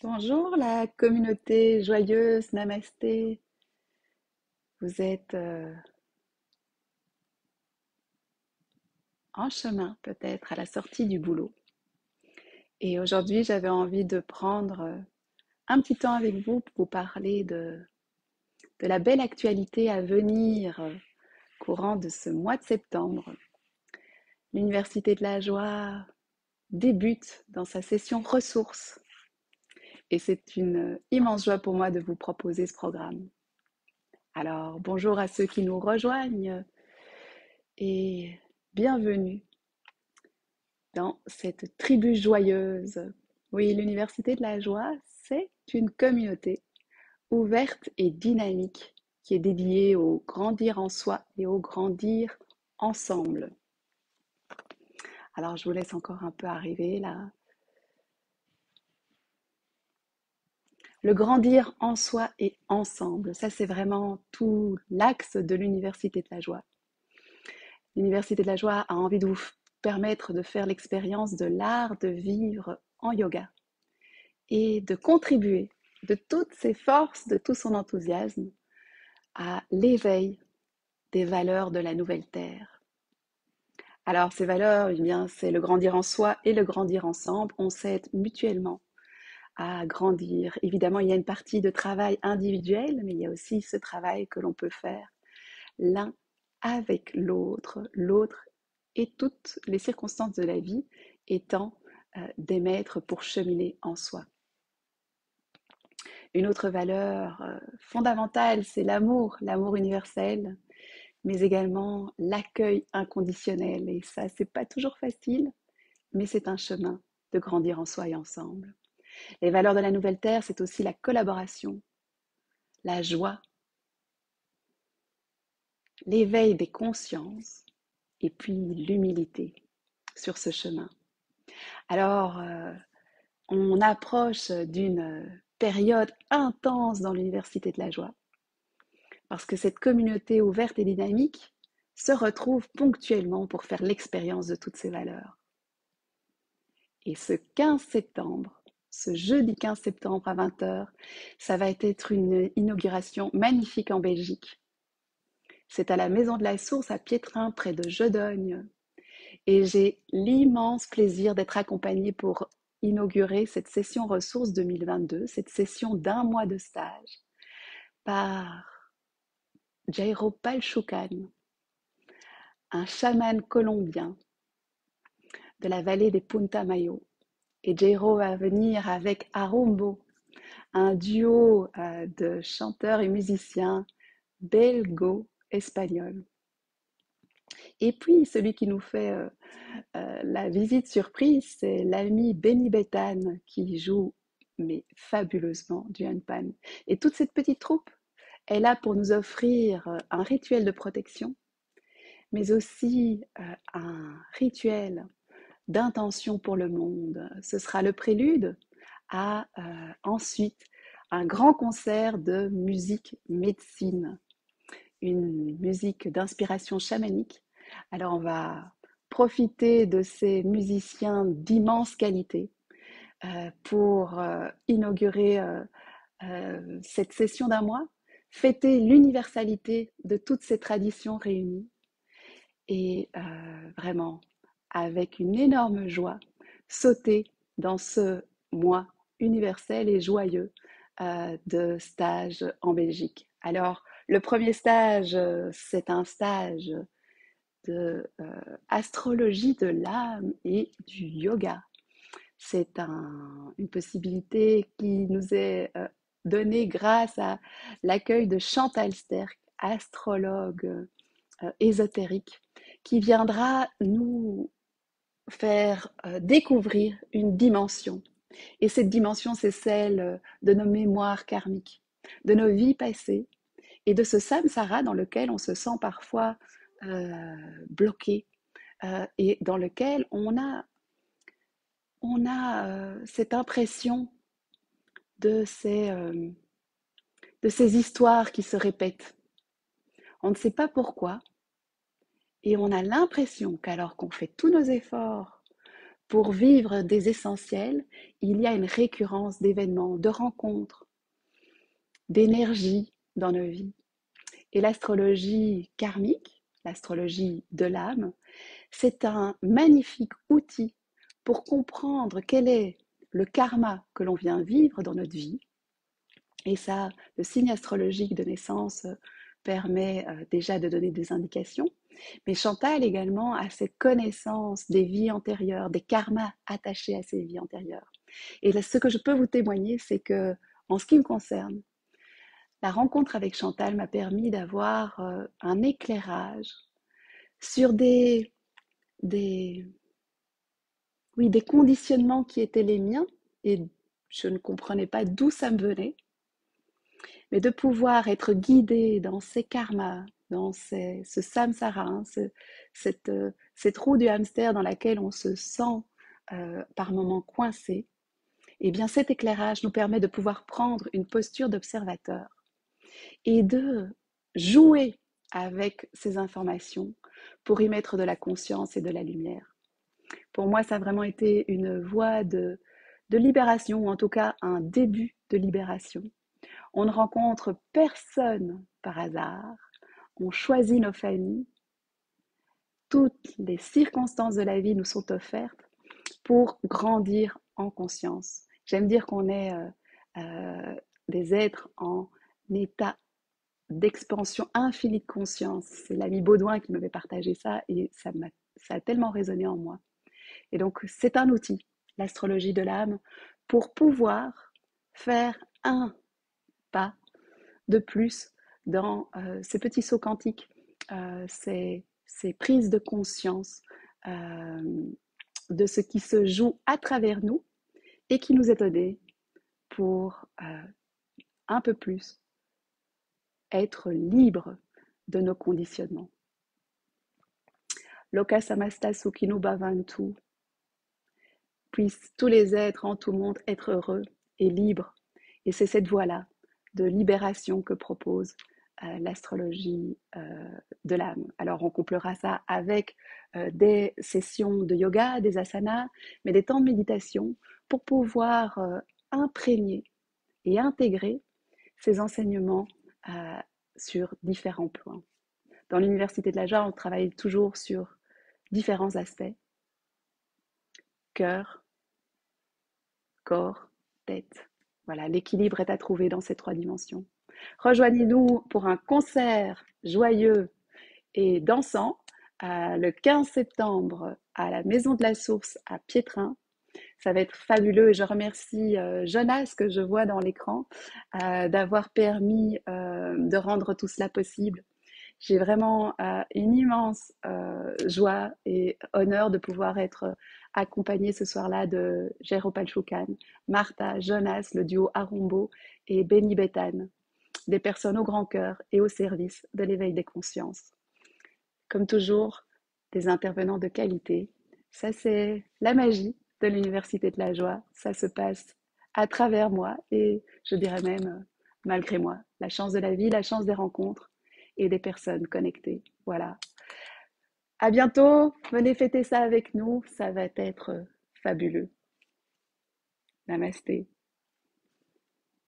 Bonjour la communauté joyeuse, namasté. Vous êtes en chemin peut-être à la sortie du boulot. Et aujourd'hui, j'avais envie de prendre un petit temps avec vous pour vous parler de la belle actualité à venir courant de ce mois de septembre. L'Université de la Joie débute dans sa session ressources. Et c'est une immense joie pour moi de vous proposer ce programme. Alors, bonjour à ceux qui nous rejoignent et bienvenue dans cette tribu joyeuse. Oui, l'Université de la Joie, c'est une communauté ouverte et dynamique qui est dédiée au grandir en soi et au grandir ensemble. Alors, je vous laisse encore un peu arriver là. Le grandir en soi et ensemble, ça c'est vraiment tout l'axe de l'Université de la Joie. L'Université de la Joie a envie de vous permettre de faire l'expérience de l'art de vivre en yoga et de contribuer de toutes ses forces, de tout son enthousiasme à l'éveil des valeurs de la nouvelle terre. Alors ces valeurs, eh bien, c'est le grandir en soi et le grandir ensemble. On s'aide mutuellement à grandir. Évidemment, il y a une partie de travail individuel, mais il y a aussi ce travail que l'on peut faire l'un avec l'autre, l'autre et toutes les circonstances de la vie étant des maîtres pour cheminer en soi. Une autre valeur fondamentale, c'est l'amour, l'amour universel, mais également l'accueil inconditionnel. Et ça, c'est pas toujours facile, mais c'est un chemin de grandir en soi et ensemble. Les valeurs de la nouvelle terre, c'est aussi la collaboration, la joie, l'éveil des consciences et puis l'humilité sur ce chemin. Alors, on approche d'une période intense dans l'Université de la Joie parce que cette communauté ouverte et dynamique se retrouve ponctuellement pour faire l'expérience de toutes ces valeurs. Et ce 15 septembre, ce jeudi 15 septembre à 20 heures, ça va être une inauguration magnifique en Belgique. C'est à la Maison de la Source à Piétrin, près de Jodogne. Et j'ai l'immense plaisir d'être accompagnée pour inaugurer cette session ressources 2022, cette session d'un mois de stage, par Jairo Palchucan, un chaman colombien de la vallée des Punta Mayo. Et Jairo va venir avec Arumbo, un duo de chanteurs et musiciens belgo-espagnols. Et puis, celui qui nous fait la visite surprise, c'est l'ami Benny Bethan qui joue mais fabuleusement du handpan. Et toute cette petite troupe est là pour nous offrir un rituel de protection, mais aussi un rituel d'intention pour le monde. Ce sera le prélude à ensuite un grand concert de musique médecine, une musique d'inspiration chamanique. Alors on va profiter de ces musiciens d'immense qualité pour inaugurer cette session d'un mois, fêter l'universalité de toutes ces traditions réunies et vraiment, avec une énorme joie, sauter dans ce mois universel et joyeux de stage en Belgique. Alors, le premier stage, c'est un stage de astrologie de l'âme et du yoga. C'est une possibilité qui nous est donnée grâce à l'accueil de Chantal Sterck, astrologue ésotérique, qui viendra nous faire découvrir une dimension. Et cette dimension, c'est celle de nos mémoires karmiques, de nos vies passées et de ce samsara dans lequel on se sent parfois bloqué et dans lequel on a cette impression de ces histoires qui se répètent. On ne sait pas pourquoi et on a l'impression qu'alors qu'on fait tous nos efforts pour vivre des essentiels, il y a une récurrence d'événements, de rencontres, d'énergie dans nos vies. Et l'astrologie karmique, l'astrologie de l'âme, c'est un magnifique outil pour comprendre quel est le karma que l'on vient vivre dans notre vie. Et ça, le signe astrologique de naissance permet déjà de donner des indications. Mais Chantal également a cette connaissance des vies antérieures, des karmas attachés à ces vies antérieures. Et là, ce que je peux vous témoigner, c'est que, en ce qui me concerne, la rencontre avec Chantal m'a permis d'avoir un éclairage sur des, oui, des conditionnements qui étaient les miens et je ne comprenais pas d'où ça me venait, mais de pouvoir être guidée dans ces karmas, dans ce samsara, hein, cette roue du hamster dans laquelle on se sent par moments coincé, et bien cet éclairage nous permet de pouvoir prendre une posture d'observateur et de jouer avec ces informations pour y mettre de la conscience et de la lumière. Pour moi, ça a vraiment été une voie de libération, ou en tout cas un début de libération. On ne rencontre personne par hasard, on choisit nos familles, toutes les circonstances de la vie nous sont offertes pour grandir en conscience. J'aime dire qu'on est des êtres en état d'expansion infinie de conscience. C'est l'ami Baudouin qui m'avait partagé ça et ça a tellement résonné en moi. Et donc, c'est un outil, l'astrologie de l'âme, pour pouvoir faire un pas de plus dans ces petits sauts quantiques, ces prises de conscience de ce qui se joue à travers nous et qui nous est donné pour un peu plus être libre de nos conditionnements. Loka samasta sukhino bhavantu. Puissent tous les êtres en tout monde être heureux et libres. Et c'est cette voie-là de libération que propose l'astrologie de l'âme. Alors on couplera ça avec des sessions de yoga, des asanas, mais des temps de méditation pour pouvoir imprégner et intégrer ces enseignements sur différents plans. Dans l'Université de la Joie, on travaille toujours sur différents aspects. Cœur, corps, tête. Voilà, l'équilibre est à trouver dans ces trois dimensions. Rejoignez-nous pour un concert joyeux et dansant le 15 septembre à la Maison de la Source à Piétrain. Ça va être fabuleux et je remercie Jonas que je vois dans l'écran d'avoir permis de rendre tout cela possible. J'ai vraiment une immense joie et honneur de pouvoir être accompagnée ce soir-là de Jero Palchoukan, Martha, Jonas, le duo Arumbo et Benny Bethan, des personnes au grand cœur et au service de l'éveil des consciences. Comme toujours, des intervenants de qualité. Ça, c'est la magie de l'Université de la Joie. Ça se passe à travers moi et je dirais même malgré moi. La chance de la vie, la chance des rencontres et des personnes connectées. Voilà. À bientôt. Venez fêter ça avec nous. Ça va être fabuleux. Namasté.